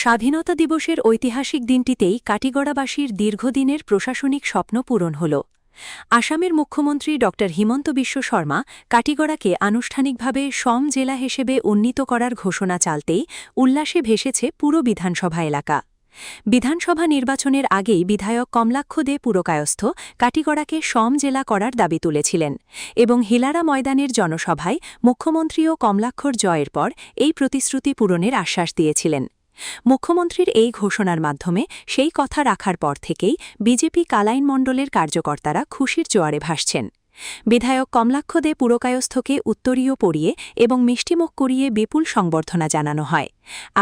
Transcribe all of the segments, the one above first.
স্বাধীনতা দিবসের ঐতিহাসিক দিনটিতেই কাটিগড়াবাসীর দীর্ঘদিনের প্রশাসনিক স্বপ্ন পূরণ হল। আসামের মুখ্যমন্ত্রী ড হিমন্ত বিশ্ব শর্মা কাটিগড়াকে আনুষ্ঠানিকভাবে সম জেলা হিসেবে উন্নীত করার ঘোষণা চালতেই উল্লাসে ভেসেছে পুরো বিধানসভা এলাকা। বিধানসভা নির্বাচনের আগেই বিধায়ক কমলাক্ষ দে পুরকায়স্থ কাটিগড়াকে সম জেলা করার দাবি তুলেছিলেন এবং হিলারা ময়দানের জনসভায় মুখ্যমন্ত্রীও কমলাক্ষর জয়ের পর এই প্রতিশ্রুতি পূরণের আশ্বাস দিয়েছিলেন। মুখ্যমন্ত্রীর এই ঘোষণার মাধ্যমে সেই কথা রাখার পর থেকেই বিজেপি কালাইন মণ্ডলের কার্যকর্তারা খুশির জোয়ারে ভাসছেন। বিধায়ক কমলাক্ষ দে পুরকায়স্থকে উত্তরীয় পরিয়ে এবং মিষ্টিমুখ করিয়ে বিপুল সংবর্ধনা জানানো হয়,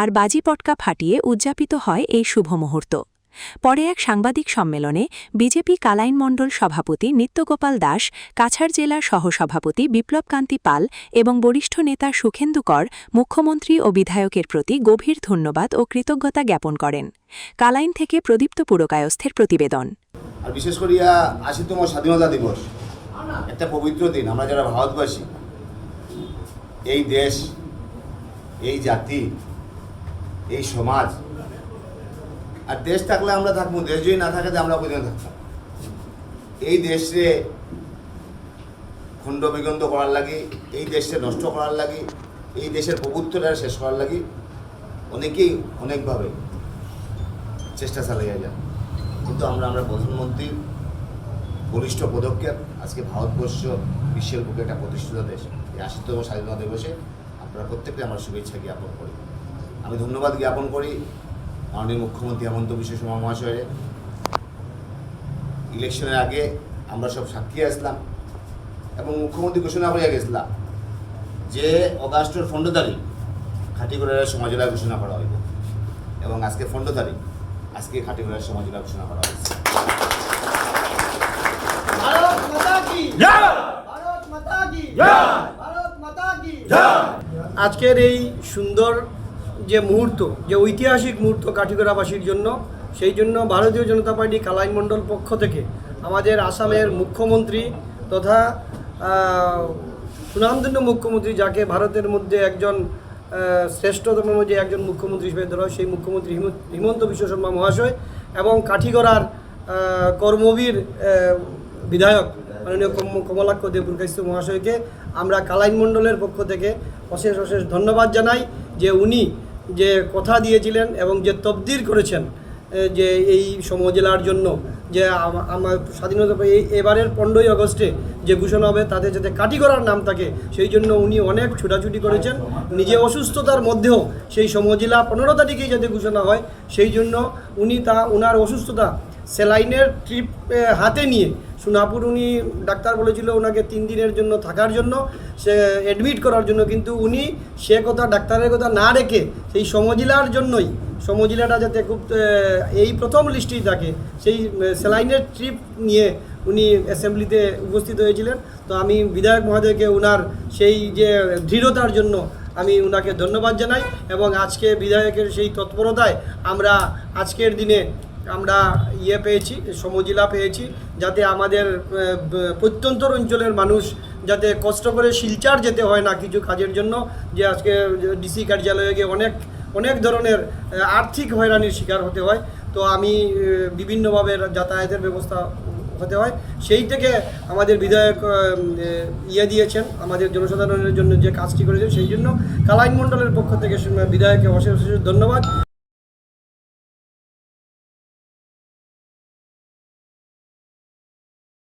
আর বাজি পটকা ফাটিয়ে উদযাপিত হয় এই শুভ মুহূর্ত। পরে এক সাংবাদিক সম্মেলনে বিজেপি কালাইন মণ্ডল সভাপতি নিত্যগোপাল দাস, কাছাড় জেলার সহসভাপতি বিপ্লবকান্তি পাল এবং বরিষ্ঠ নেতা সুখেন্দু কর মুখ্যমন্ত্রী ও বিধায়কের প্রতি গভীর ধন্যবাদ ও কৃতজ্ঞতা জ্ঞাপন করেন। কালাইন থেকে প্রদীপ্ত পুরকায়স্থের প্রতিবেদন। আর বিশেষ করিয়া ৮০তম স্বাধীনতা দিবস একটা পবিত্র দিন। আমরা যারা ভারতবাসী, এই দেশ, এই জাতি, এই সমাজ, আর দেশ থাকলে আমরা থাকবো, দেশ যদি না থাকে আমরা কোথায় থাকতাম। এই দেশে খণ্ড বিখণ্ড করার লাগি, এই দেশে নষ্ট করার লাগি, এই দেশের প্রভুত্বটা শেষ করার লাগি অনেকেই অনেকভাবে চেষ্টা চালিয়ে যায়। কিন্তু আমরা প্রধানমন্ত্রীর বলিষ্ঠ পদক্ষেপ, আজকে ভারতবর্ষ বিশ্বের বুকে একটা প্রতিষ্ঠিত দেশ। এই ৮০তম স্বাধীনতা দিবসে আপনারা প্রত্যেককে আমার শুভেচ্ছা জ্ঞাপন করি। আমি ধন্যবাদ জ্ঞাপন করি মাননীয় মুখ্যমন্ত্রী হিমন্ত বিশ্ব শর্মা মহাশয়ের। ইলেকশনের আগে আমরা সব সাক্ষী আসলাম এবং মুখ্যমন্ত্রী ঘোষণা করে গেছিলাম যে অগাস্টের ১৫ তারিখ খাটিগড়ার সমাজজেলা ঘোষণা করা হইব, এবং আজকে ১৫ তারিখ, আজকে খাটিগড়ার সমাজজেলা ঘোষণা করা হয়েছে। আজকের এই সুন্দর যে মুহূর্ত, যে ঐতিহাসিক মুহূর্ত কাটিগড়াবাসীর জন্য, সেই জন্য ভারতীয় জনতা পার্টি কালাইন মণ্ডল পক্ষ থেকে আমাদের আসামের মুখ্যমন্ত্রী তথা সুনামধন্য মুখ্যমন্ত্রী, যাকে ভারতের মধ্যে একজন শ্রেষ্ঠতম মধ্যে একজন মুখ্যমন্ত্রী হিসেবে ধরা হয়, সেই মুখ্যমন্ত্রী হিমন্ত বিশ্ব শর্মা মহাশয় এবং কাঠিগড়ার কর্মবীর বিধায়ক মাননীয় কমলাক্ষ দে পুরকায়স্থ মহাশয়কে আমরা কালাইন মণ্ডলের পক্ষ থেকে অশেষ অশেষ ধন্যবাদ জানাই, যে উনি যে কথা দিয়েছিলেন এবং যে তবদির করেছেন যে এই সমজেলার জন্য, যে আমার স্বাধীনতা এবারের ১৫ই আগস্টে যে ঘোষণা হবে তাতে যাতে কাটিগড়ার নাম থাকে, সেই জন্য উনি অনেক ছুটাছুটি করেছেন। নিজে অসুস্থতার মধ্যেও সেই সমজেলা ১৫ তারিখেই যাতে ঘোষণা হয়, সেই জন্য উনি ওনার অসুস্থতা স্যালাইনের ট্রিপ হাতে নিয়ে সোনাপুর, উনি ডাক্তার বলেছিল ওনাকে ৩ দিনের জন্য থাকার জন্য, সে অ্যাডমিট করার জন্য, কিন্তু উনি সে কথা ডাক্তারের কথা না রেখে সেই সমজেলার জন্যই, সমজেলাটা যাতে খুব এই প্রথম লিস্টেই থাকে, সেই স্যালাইনের ট্রিপ নিয়ে উনি অ্যাসেম্বলিতে উপস্থিত হয়েছিলেন। তো আমি বিধায়ক মহোদয়কে ওনার সেই যে দৃঢ়তার জন্য আমি ওনাকে ধন্যবাদ জানাই, এবং আজকে বিধায়কের সেই তৎপরতায় আমরা আজকের দিনে আমরা পেয়েছি, সমজেলা পেয়েছি, যাতে আমাদের প্রত্যন্তর অঞ্চলের মানুষ যাতে কষ্ট করে শিলচর যেতে হয় না কিছু কাজের জন্য, যে আজকে ডিসি কার্যালয়ে গিয়ে অনেক ধরনের আর্থিক হয়রানির শিকার হতে হয়। তো আমি বিভিন্নভাবে যাতায়াতের ব্যবস্থা হতে হয়, সেই থেকে আমাদের বিধায়ক দিয়েছেন, আমাদের জনসাধারণের জন্য যে কাজটি করেছেন, সেই জন্য কালাইন মণ্ডলের পক্ষ থেকে বিধায়ককে অশেষ অশেষ ধন্যবাদ।